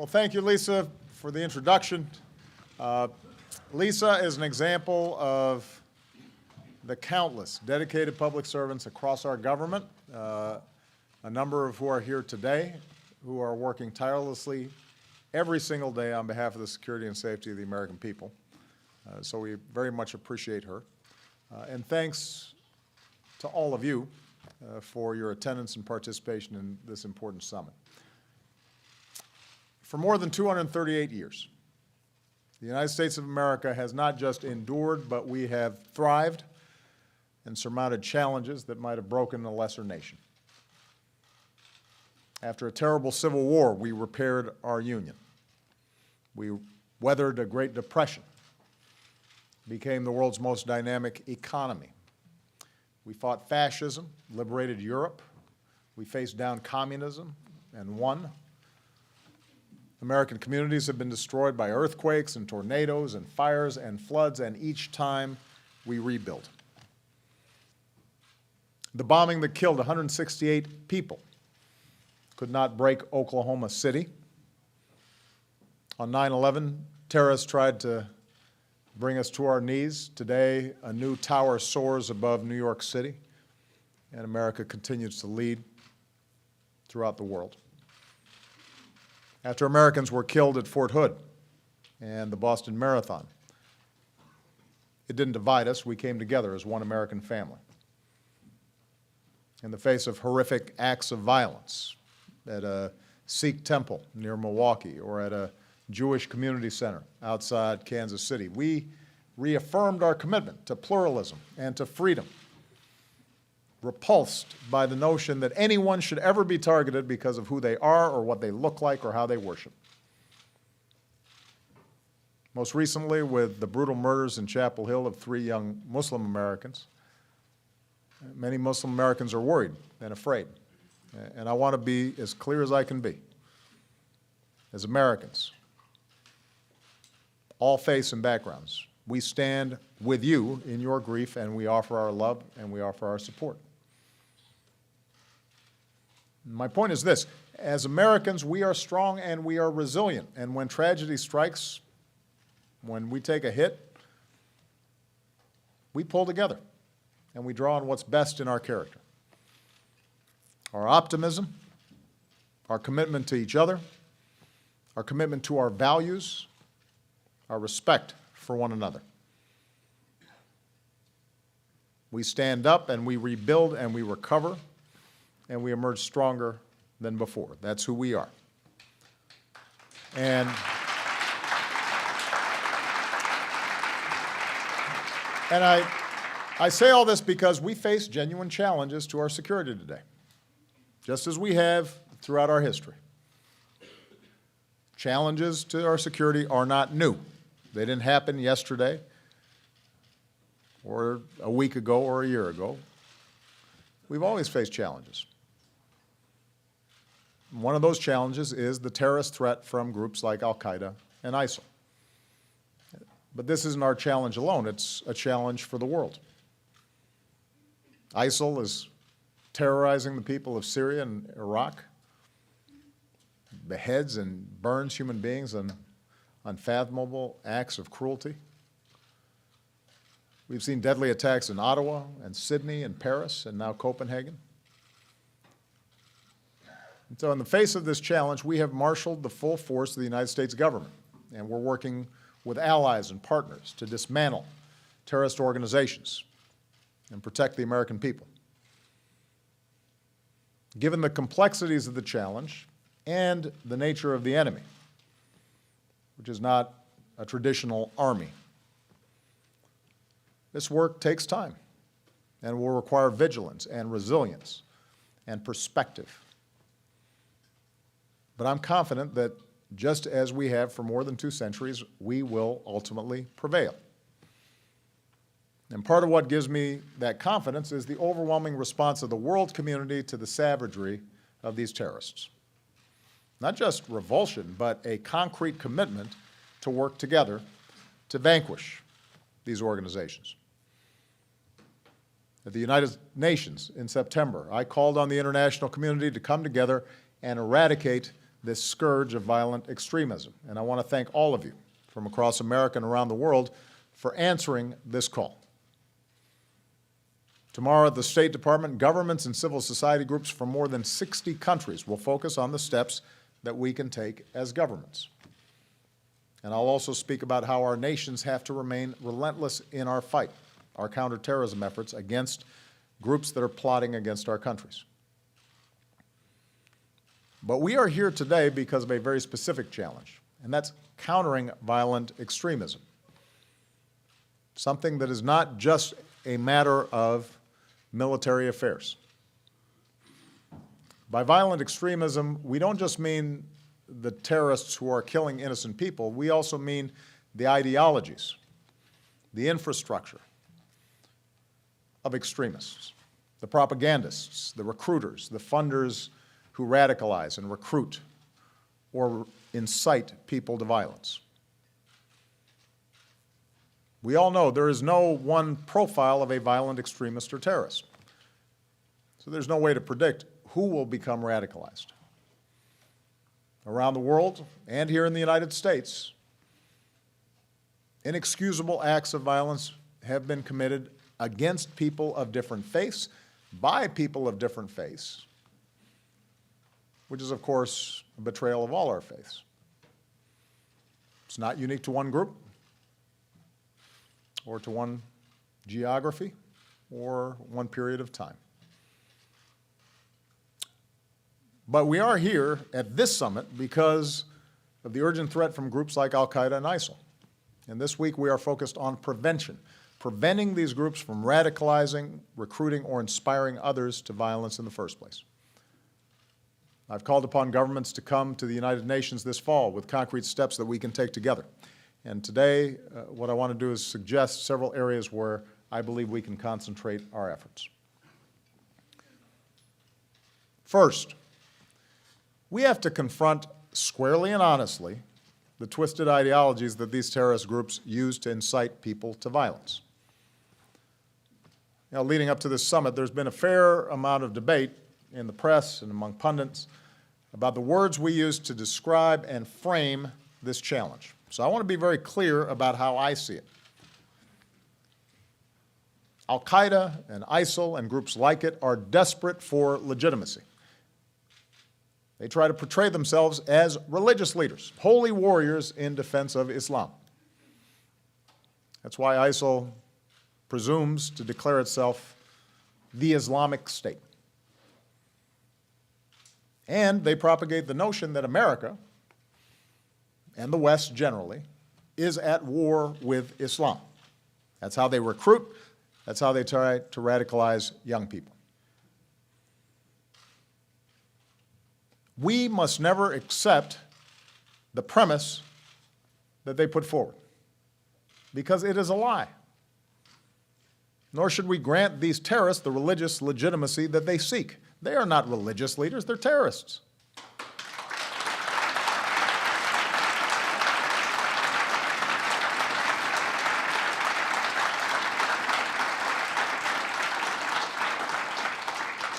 Well, thank you, Lisa, for the introduction. Lisa is an example of the countless dedicated public servants across our government, a number of who are here today, who are working tirelessly every single day on behalf of the security and safety of the American people. So we very much appreciate her. And thanks to all of you for your attendance and participation in this important summit. For more than 238 years, the United States of America has not just endured, but we have thrived and surmounted challenges that might have broken a lesser nation. After a terrible civil war, we repaired our union. We weathered a Great Depression, became the world's most dynamic economy. We fought fascism, liberated Europe. We faced down communism and won. American communities have been destroyed by earthquakes and tornadoes and fires and floods, and each time we rebuild. The bombing that killed 168 people could not break Oklahoma City. On 9/11, terrorists tried to bring us to our knees. Today, a new tower soars above New York City, and America continues to lead throughout the world. After Americans were killed at Fort Hood and the Boston Marathon, it didn't divide us. We came together as one American family. In the face of horrific acts of violence at a Sikh temple near Milwaukee or at a Jewish community center outside Kansas City, we reaffirmed our commitment to pluralism and to freedom, repulsed by the notion that anyone should ever be targeted because of who they are or what they look like or how they worship. Most recently, with the brutal murders in Chapel Hill of 3 young Muslim Americans, many Muslim Americans are worried and afraid. And I want to be as clear as I can be. As Americans, all faiths and backgrounds, we stand with you in your grief, and we offer our love and we offer our support. My point is this: as Americans, we are strong and we are resilient. And when tragedy strikes, when we take a hit, we pull together and we draw on what's best in our character. Our optimism, our commitment to each other, our commitment to our values, our respect for one another. We stand up and we rebuild and we recover and we emerge stronger than before. That's who we are. And I say all this because we face genuine challenges to our security today, just as we have throughout our history. Challenges to our security are not new. They didn't happen yesterday or a week ago or a year ago. We've always faced challenges. One of those challenges is the terrorist threat from groups like Al-Qaeda and ISIL. But this isn't our challenge alone. It's a challenge for the world. ISIL is terrorizing the people of Syria and Iraq, beheads and burns human beings in unfathomable acts of cruelty. We've seen deadly attacks in Ottawa and Sydney and Paris and now Copenhagen. And so in the face of this challenge, we have marshaled the full force of the United States government, and we're working with allies and partners to dismantle terrorist organizations and protect the American people. Given the complexities of the challenge and the nature of the enemy, which is not a traditional army, this work takes time and will require vigilance and resilience and perspective. But I'm confident that just as we have for more than 2 centuries, we will ultimately prevail. And part of what gives me that confidence is the overwhelming response of the world community to the savagery of these terrorists. Not just revulsion, but a concrete commitment to work together to vanquish these organizations. At the United Nations in September, I called on the international community to come together and eradicate this scourge of violent extremism. And I want to thank all of you from across America and around the world for answering this call. Tomorrow at the State Department, governments and civil society groups from more than 60 countries will focus on the steps that we can take as governments. And I'll also speak about how our nations have to remain relentless in our fight, our counterterrorism efforts against groups that are plotting against our countries. But we are here today because of a very specific challenge, and that's countering violent extremism. Something that is not just a matter of military affairs. By violent extremism, we don't just mean the terrorists who are killing innocent people, we also mean the ideologies, the infrastructure of extremists, the propagandists, the recruiters, the funders who radicalize and recruit or incite people to violence. We all know there is no one profile of a violent extremist or terrorist. So there's no way to predict who will become radicalized. Around the world and here in the United States, inexcusable acts of violence have been committed against people of different faiths, by people of different faiths, which is, of course, a betrayal of all our faiths. It's not unique to one group, or to one geography, or one period of time. But we are here at this summit because of the urgent threat from groups like Al-Qaeda and ISIL. And this week we are focused on prevention, preventing these groups from radicalizing, recruiting, or inspiring others to violence in the first place. I've called upon governments to come to the United Nations this fall with concrete steps that we can take together. And today, what I want to do is suggest several areas where I believe we can concentrate our efforts. First, we have to confront squarely and honestly the twisted ideologies that these terrorist groups use to incite people to violence. You know, leading up to this summit, there's been a fair amount of debate in the press and among pundits about the words we use to describe and frame this challenge. So I want to be very clear about how I see it. Al-Qaeda and ISIL and groups like it are desperate for legitimacy. They try to portray themselves as religious leaders, holy warriors in defense of Islam. That's why ISIL presumes to declare itself the Islamic State. And they propagate the notion that America, and the West generally, is at war with Islam. That's how they recruit. That's how they try to radicalize young people. We must never accept the premise that they put forward, because it is a lie. Nor should we grant these terrorists the religious legitimacy that they seek. They are not religious leaders, they're terrorists.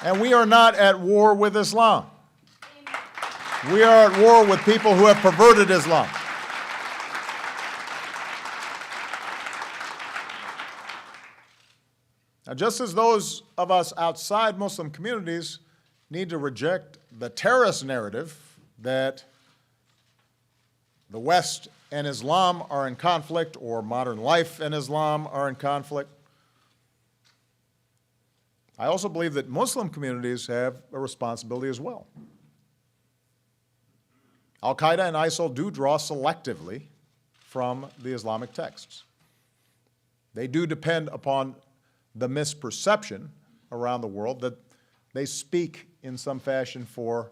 And we are not at war with Islam. We are at war with people who have perverted Islam. Now, just as those of us outside Muslim communities need to reject the terrorist narrative that the West and Islam are in conflict, or modern life and Islam are in conflict, I also believe that Muslim communities have a responsibility as well. Al-Qaeda and ISIL do draw selectively from the Islamic texts. They do depend upon the misperception around the world that they speak in some fashion for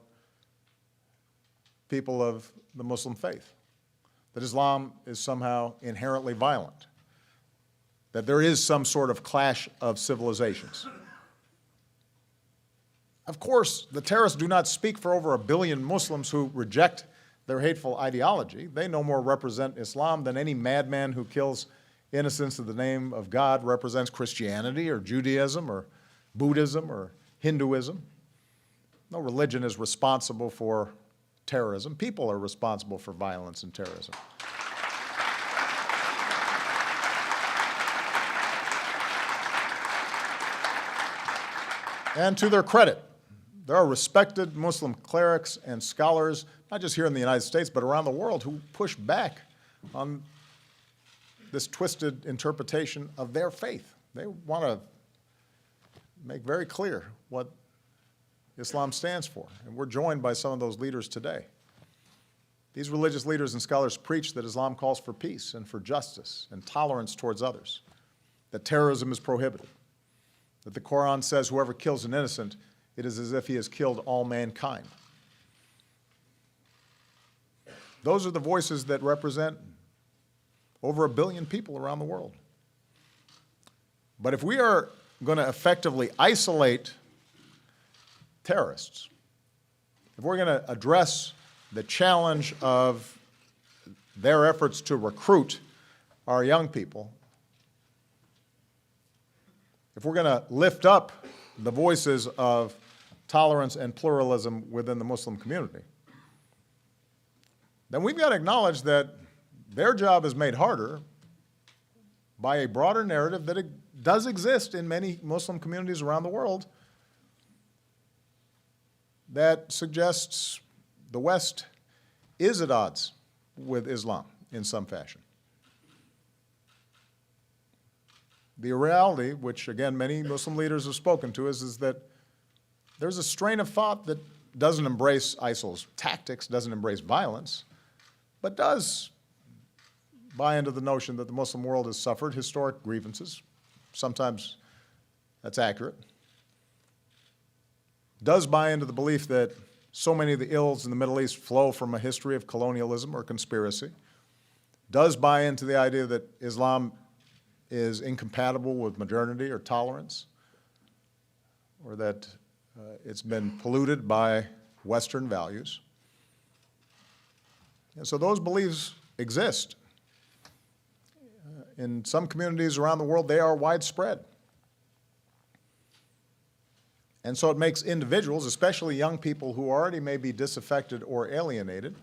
people of the Muslim faith, that Islam is somehow inherently violent, that there is some sort of clash of civilizations. Of course, the terrorists do not speak for over 1 billion Muslims who reject their hateful ideology. They no more represent Islam than any madman who kills innocents in the name of God represents Christianity or Judaism or Buddhism or Hinduism. No religion is responsible for terrorism. People are responsible for violence and terrorism. And to their credit, there are respected Muslim clerics and scholars, not just here in the United States, but around the world, who push back on this twisted interpretation of their faith. They want to make very clear what Islam stands for, and we're joined by some of those leaders today. These religious leaders and scholars preach that Islam calls for peace and for justice and tolerance towards others, that terrorism is prohibited, that the Quran says whoever kills an innocent, it is as if he has killed all mankind. Those are the voices that represent over 1 billion people around the world. But if we are going to effectively isolate terrorists, if we're going to address the challenge of their efforts to recruit our young people, if we're going to lift up the voices of tolerance and pluralism within the Muslim community, then we've got to acknowledge that their job is made harder by a broader narrative that does exist in many Muslim communities around the world that suggests the West is at odds with Islam in some fashion. The reality, which again many Muslim leaders have spoken to, is that there's a strain of thought that doesn't embrace ISIL's tactics, doesn't embrace violence, but does buy into the notion that the Muslim world has suffered historic grievances. Sometimes that's accurate. Does buy into the belief that so many of the ills in the Middle East flow from a history of colonialism or conspiracy. Does buy into the idea that Islam is incompatible with modernity or tolerance, or that it's been polluted by Western values. And so those beliefs exist. In some communities around the world, they are widespread. And so it makes individuals, especially young people who already may be disaffected or alienated,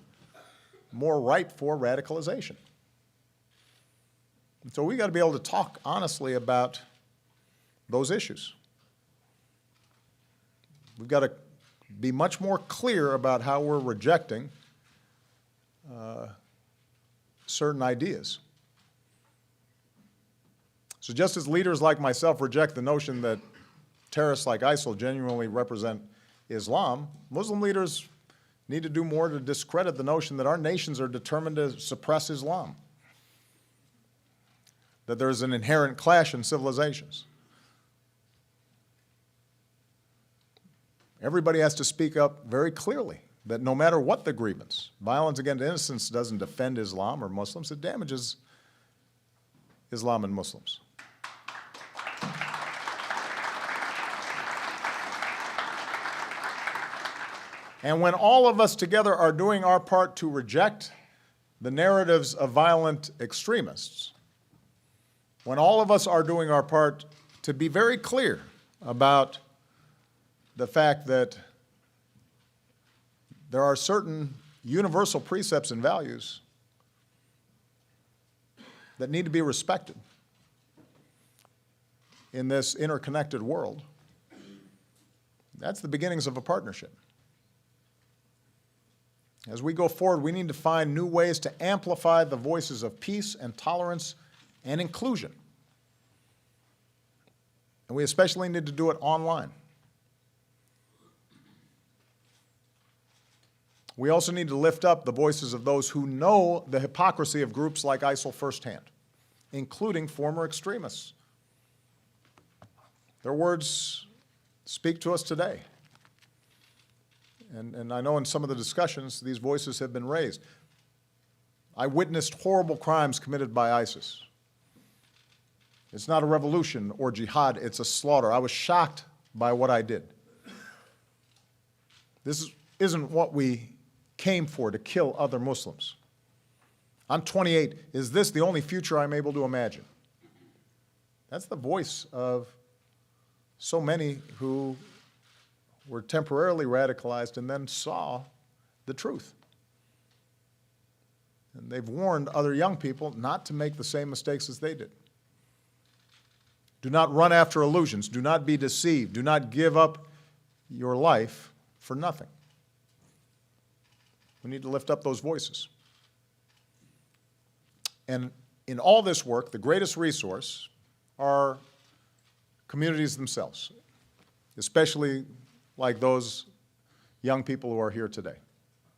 more ripe for radicalization. And so we've got to be able to talk honestly about those issues. We've got to be much more clear about how we're rejecting certain ideas. So just as leaders like myself reject the notion that terrorists like ISIL genuinely represent Islam, Muslim leaders need to do more to discredit the notion that our nations are determined to suppress Islam, that there's an inherent clash in civilizations. Everybody has to speak up very clearly that no matter what the grievance, violence against innocents doesn't defend Islam or Muslims, it damages Islam and Muslims. And when all of us together are doing our part to reject the narratives of violent extremists, when all of us are doing our part to be very clear about the fact that there are certain universal precepts and values that need to be respected in this interconnected world, that's the beginnings of a partnership. As we go forward, we need to find new ways to amplify the voices of peace and tolerance and inclusion. And we especially need to do it online. We also need to lift up the voices of those who know the hypocrisy of groups like ISIL firsthand, including former extremists. Their words speak to us today. And I know in some of the discussions, these voices have been raised. I witnessed horrible crimes committed by ISIS. It's not a revolution or jihad, it's a slaughter. I was shocked by what I did. This isn't what we came for, to kill other Muslims. I'm 28. Is this the only future I'm able to imagine? That's the voice of so many who were temporarily radicalized and then saw the truth. And they've warned other young people not to make the same mistakes as they did. Do not run after illusions. Do not be deceived. Do not give up your life for nothing. We need to lift up those voices. And in all this work, the greatest resource are communities themselves, especially like those young people who are here today.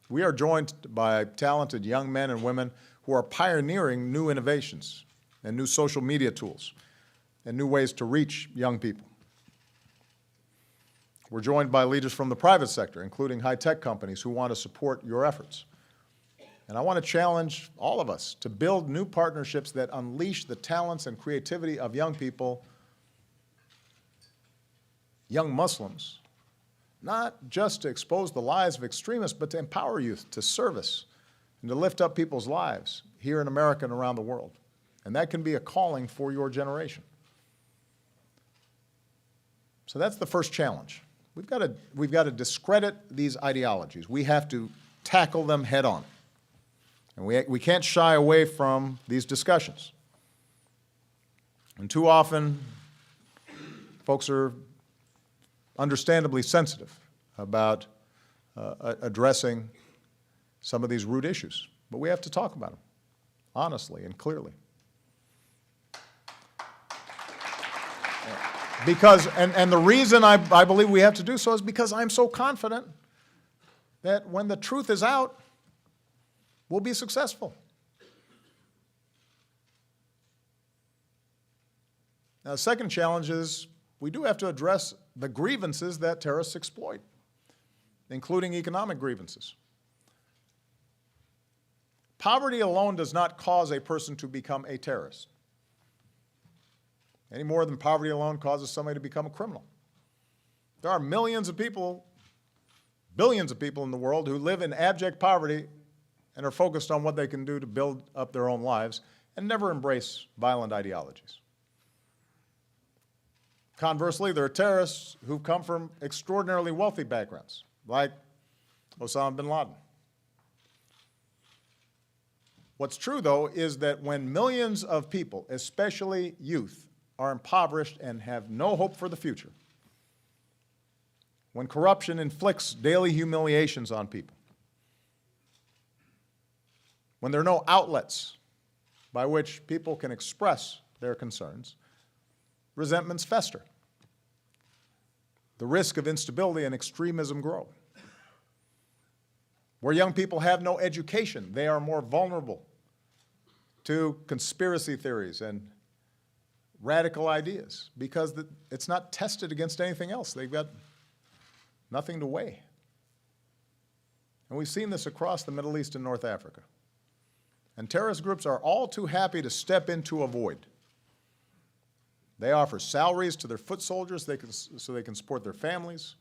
We are joined by talented young men and women who are pioneering new innovations and new social media tools and new ways to reach young people. We're joined by leaders from the private sector, including high-tech companies who want to support your efforts. And I want to challenge all of us to build new partnerships that unleash the talents and creativity of young people, young Muslims, not just to expose the lies of extremists, but to empower youth to service and to lift up people's lives here in America and around the world. And that can be a calling for your generation. So that's the first challenge. We've got to discredit these ideologies. We have to tackle them head on. And we can't shy away from these discussions. And too often, folks are understandably sensitive about addressing some of these root issues. But we have to talk about them honestly and clearly. Because, and the reason I believe we have to do so is because I'm so confident that when the truth is out, we'll be successful. Now, the second challenge is we do have to address the grievances that terrorists exploit, including economic grievances. Poverty alone does not cause a person to become a terrorist, any more than poverty alone causes somebody to become a criminal. There are millions of people, billions of people in the world who live in abject poverty and are focused on what they can do to build up their own lives and never embrace violent ideologies. Conversely, there are terrorists who come from extraordinarily wealthy backgrounds, like Osama bin Laden. What's true, though, is that when millions of people, especially youth, are impoverished and have no hope for the future, when corruption inflicts daily humiliations on people, when there are no outlets by which people can express their concerns, resentments fester. The risk of instability and extremism grow. Where young people have no education, they are more vulnerable to conspiracy theories and radical ideas because it's not tested against anything else. They've got nothing to weigh. And we've seen this across the Middle East and North Africa. And terrorist groups are all too happy to step into a void. They offer salaries to their foot soldiers so they can support their families.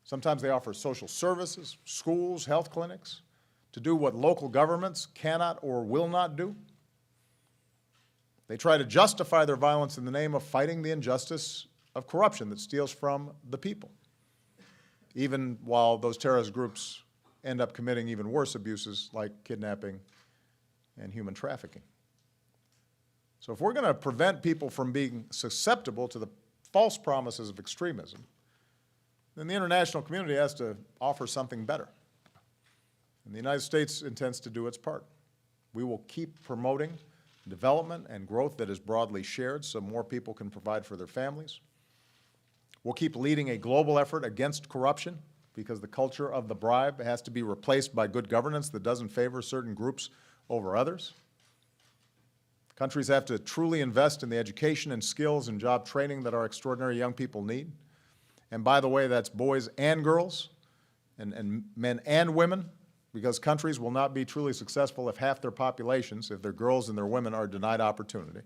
Sometimes they offer social services, schools, health clinics, to do what local governments cannot or will not do. They try to justify their violence in the name of fighting the injustice of corruption that steals from the people, even while those terrorist groups end up committing even worse abuses like kidnapping and human trafficking. So if we're going to prevent people from being susceptible to the false promises of extremism, then the international community has to offer something better. And the United States intends to do its part. We will keep promoting development and growth that is broadly shared so more people can provide for their families. We'll keep leading a global effort against corruption because the culture of the bribe has to be replaced by good governance that doesn't favor certain groups over others. Countries have to truly invest in the education and skills and job training that our extraordinary young people need. And by the way, that's boys and girls, and men and women, because countries will not be truly successful if half their populations, if their girls and their women, are denied opportunity.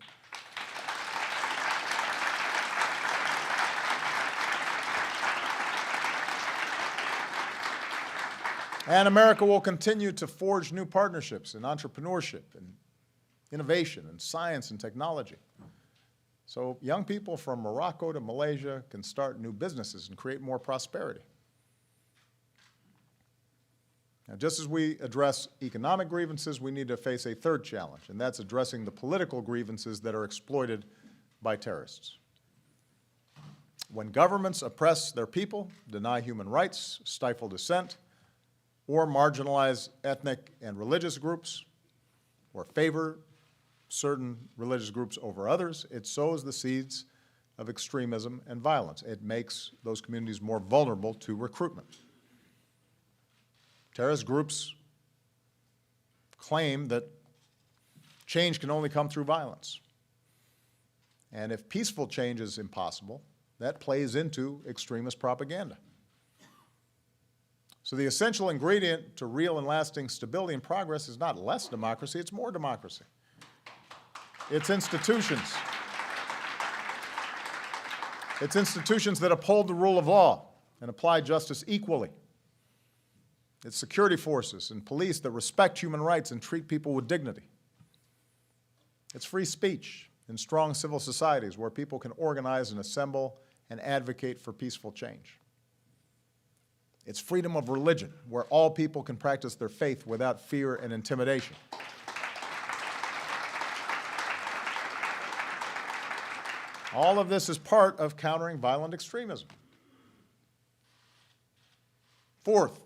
And America will continue to forge new partnerships in entrepreneurship and innovation and science and technology. So young people from Morocco to Malaysia can start new businesses and create more prosperity. Now, just as we address economic grievances, we need to face a third challenge, and that's addressing the political grievances that are exploited by terrorists. When governments oppress their people, deny human rights, stifle dissent, or marginalize ethnic and religious groups, or favor certain religious groups over others, it sows the seeds of extremism and violence. It makes those communities more vulnerable to recruitment. Terrorist groups claim that change can only come through violence. And if peaceful change is impossible, that plays into extremist propaganda. So the essential ingredient to real and lasting stability and progress is not less democracy, it's more democracy. It's institutions. It's institutions that uphold the rule of law and apply justice equally. It's security forces and police that respect human rights and treat people with dignity. It's free speech in strong civil societies where people can organize and assemble and advocate for peaceful change. It's freedom of religion, where all people can practice their faith without fear and intimidation. All of this is part of countering violent extremism. Fourth,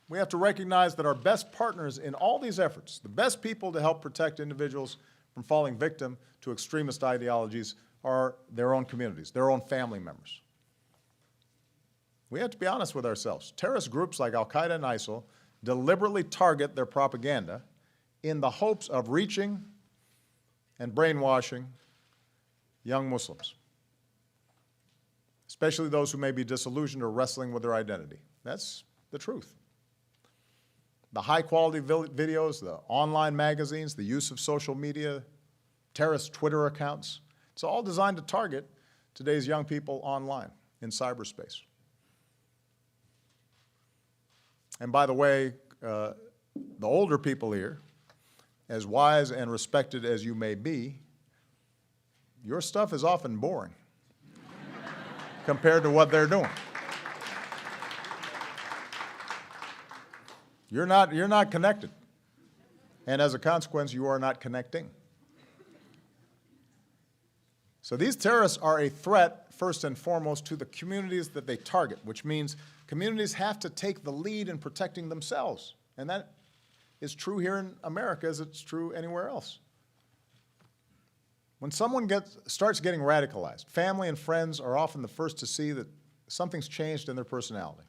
we have to recognize that our best partners in all these efforts, the best people to help protect individuals from falling victim to extremist ideologies, are their own communities, their own family members. We have to be honest with ourselves. Terrorist groups like Al-Qaeda and ISIL deliberately target their propaganda in the hopes of reaching and brainwashing young Muslims, especially those who may be disillusioned or wrestling with their identity. That's the truth. The high-quality videos, the online magazines, the use of social media, terrorist Twitter accounts, it's all designed to target today's young people online in cyberspace. And by the way, the older people here, as wise and respected as you may be, your stuff is often boring compared to what they're doing. You're not connected. And as a consequence, you are not connecting. So these terrorists are a threat, first and foremost, to the communities that they target, which means communities have to take the lead in protecting themselves. And that is true here in America as it's true anywhere else. When someone starts getting radicalized, family and friends are often the first to see that something's changed in their personality.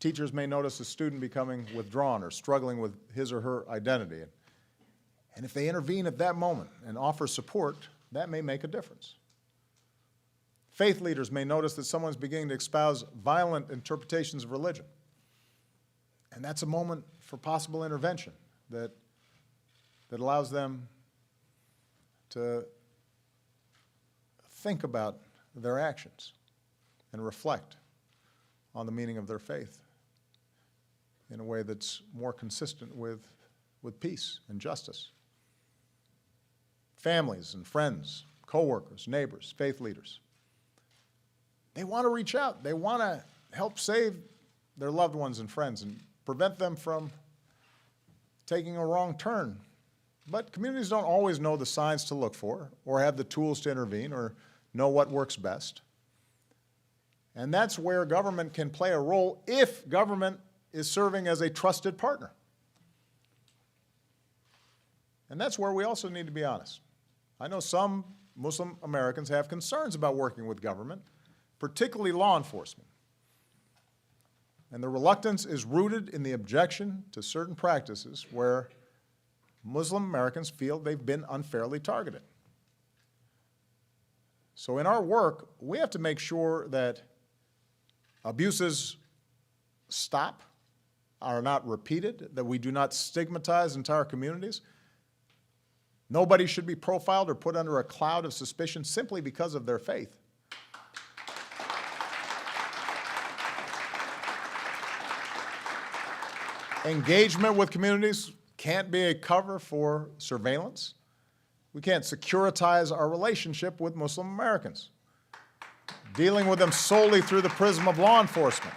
Teachers may notice a student becoming withdrawn or struggling with his or her identity. And if they intervene at that moment and offer support, that may make a difference. Faith leaders may notice that someone's beginning to espouse violent interpretations of religion. And that's a moment for possible intervention that allows them to think about their actions and reflect on the meaning of their faith in a way that's more consistent with peace and justice. Families and friends, coworkers, neighbors, faith leaders, they want to reach out. They want to help save their loved ones and friends and prevent them from taking a wrong turn. But communities don't always know the signs to look for or have the tools to intervene or know what works best. And that's where government can play a role if government is serving as a trusted partner. And that's where we also need to be honest. I know some Muslim Americans have concerns about working with government, particularly law enforcement. And the reluctance is rooted in the objection to certain practices where Muslim Americans feel they've been unfairly targeted. So in our work, we have to make sure that abuses stop, are not repeated, that we do not stigmatize entire communities. Nobody should be profiled or put under a cloud of suspicion simply because of their faith. Engagement with communities can't be a cover for surveillance. We can't securitize our relationship with Muslim Americans, dealing with them solely through the prism of law enforcement.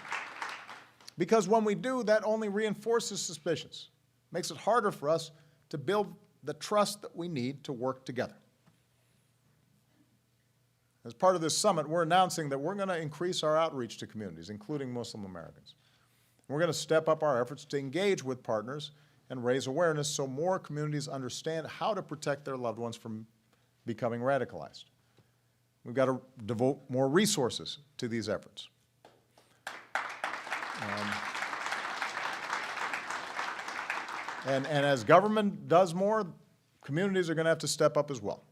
Because when we do, that only reinforces suspicions, makes it harder for us to build the trust that we need to work together. As part of this summit, we're announcing that we're going to increase our outreach to communities, including Muslim Americans. We're going to step up our efforts to engage with partners and raise awareness so more communities understand how to protect their loved ones from becoming radicalized. We've got to devote more resources to these efforts. And as government does more, communities are going to have to step up as well.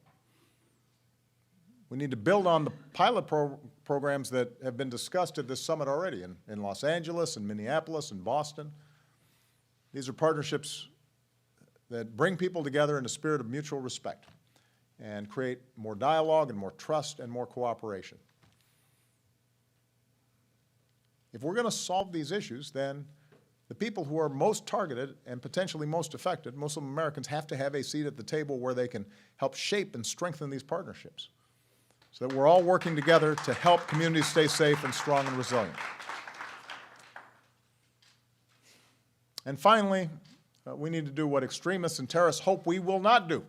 We need to build on the pilot programs that have been discussed at this summit already in Los Angeles, in Minneapolis, and Boston. These are partnerships that bring people together in a spirit of mutual respect and create more dialogue and more trust and more cooperation. If we're going to solve these issues, then the people who are most targeted and potentially most affected, Muslim Americans, have to have a seat at the table where they can help shape and strengthen these partnerships so that we're all working together to help communities stay safe and strong and resilient. And finally, we need to do what extremists and terrorists hope we will not do,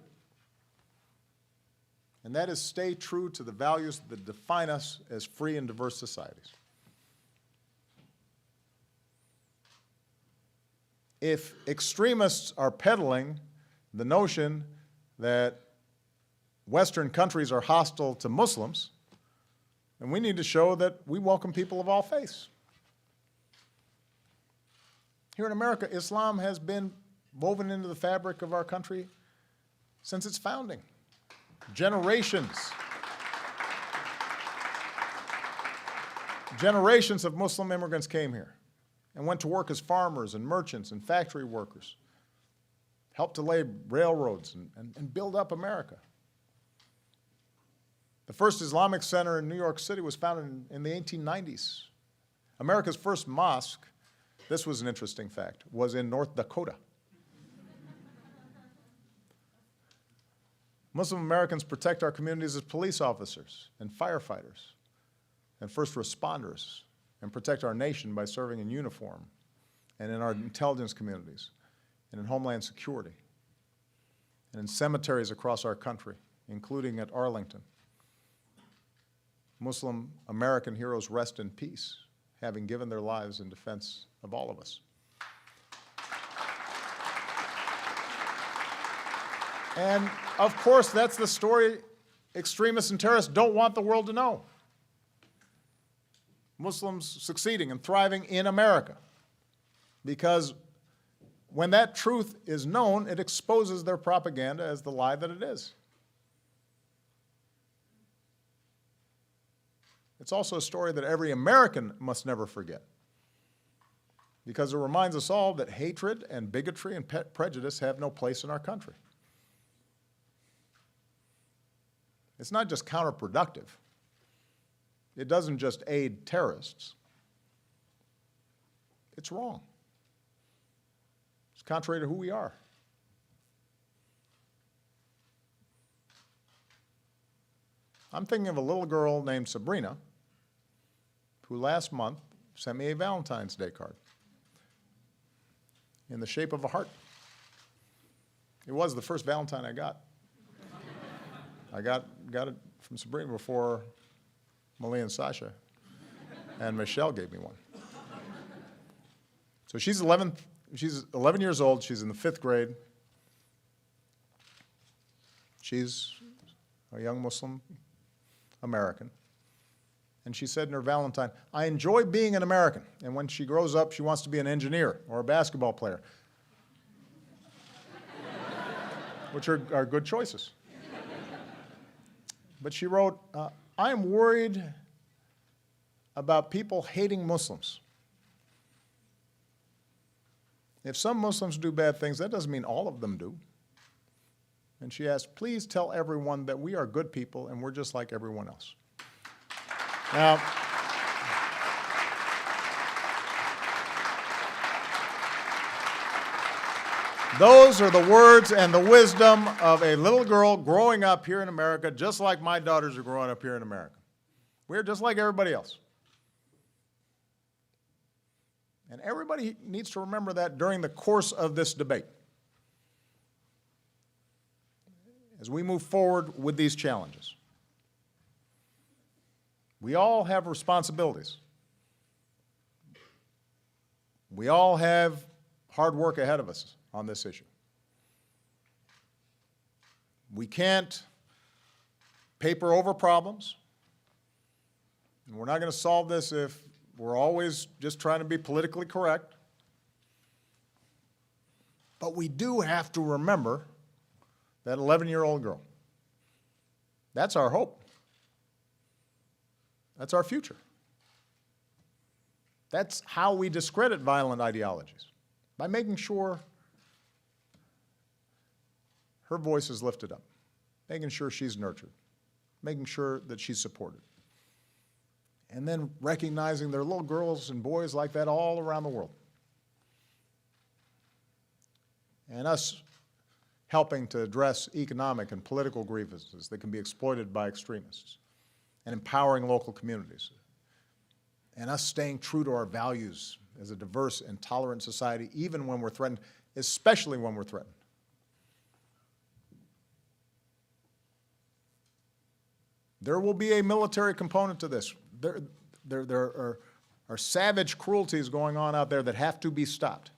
and that is stay true to the values that define us as free and diverse societies. If extremists are peddling the notion that Western countries are hostile to Muslims, then we need to show that we welcome people of all faiths. Here in America, Islam has been woven into the fabric of our country since its founding. Generations of Muslim immigrants came here and went to work as farmers and merchants and factory workers, helped to lay railroads and build up America. The first Islamic center in New York City was founded in the 1890s. America's first mosque, this was an interesting fact, was in North Dakota. Muslim Americans protect our communities as police officers and firefighters and first responders, and protect our nation by serving in uniform and in our intelligence communities and in homeland security and in cemeteries across our country, including at Arlington. Muslim American heroes rest in peace, having given their lives in defense of all of us. And of course, that's the story extremists and terrorists don't want the world to know. Muslims succeeding and thriving in America, because when that truth is known, it exposes their propaganda as the lie that it is. It's also a story that every American must never forget, because it reminds us all that hatred and bigotry and prejudice have no place in our country. It's not just counterproductive. It doesn't just aid terrorists. It's wrong. It's contrary to who we are. I'm thinking of a little girl named Sabrina who last month sent me a Valentine's Day card in the shape of a heart. It was the first Valentine I got. I got it from Sabrina before Malia and Sasha and Michelle gave me one. So she's 11 years old. She's in the 5th grade. She's a young Muslim American. And she said in her Valentine, "I enjoy being an American, and when she grows up, she wants to be an engineer or a basketball player," which are good choices. But she wrote, "I am worried about people hating Muslims. If some Muslims do bad things, that doesn't mean all of them do." And she asked, "Please tell everyone that we are good people and we're just like everyone else." Now, those are the words and the wisdom of a little girl growing up here in America, just like my daughters are growing up here in America. We're just like everybody else. And everybody needs to remember that during the course of this debate, as we move forward with these challenges. We all have responsibilities. We all have hard work ahead of us on this issue. We can't paper over problems, and we're not going to solve this if we're always just trying to be politically correct. But we do have to remember that 11-year-old girl. That's our hope. That's our future. That's how we discredit violent ideologies, by making sure her voice is lifted up, making sure she's nurtured, making sure that she's supported. And then recognizing there are little girls and boys like that all around the world. And us helping to address economic and political grievances that can be exploited by extremists, and empowering local communities. And us staying true to our values as a diverse and tolerant society, even when we're threatened, especially when we're threatened. There will be a military component to this. There are savage cruelties going on out there that have to be stopped.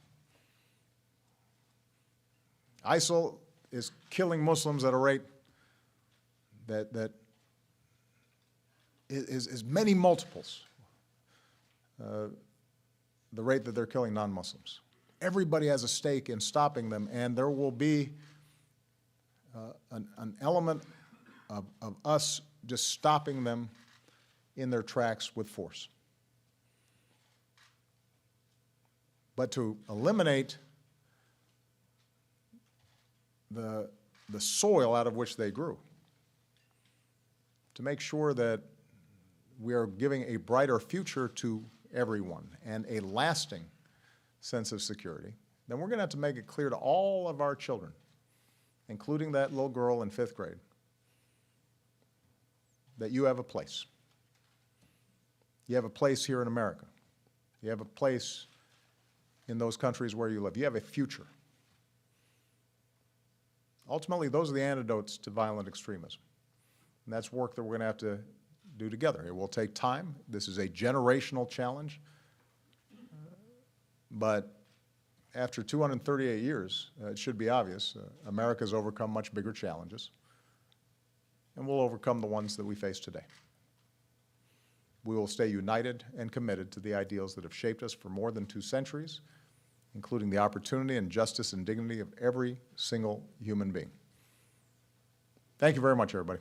ISIL is killing Muslims at a rate that is many multiples the rate that they're killing non-Muslims. Everybody has a stake in stopping them, and there will be an element of us just stopping them in their tracks with force. But to eliminate the soil out of which they grew, to make sure that we are giving a brighter future to everyone and a lasting sense of security, then we're going to have to make it clear to all of our children, including that little girl in 5th grade, that you have a place. You have a place here in America. You have a place in those countries where you live. You have a future. Ultimately, those are the antidotes to violent extremism. And that's work that we're going to have to do together. It will take time. This is a generational challenge. But after 238 years, it should be obvious, America's overcome much bigger challenges, and we'll overcome the ones that we face today. We will stay united and committed to the ideals that have shaped us for more than 2 centuries, including the opportunity and justice and dignity of every single human being. Thank you very much, everybody.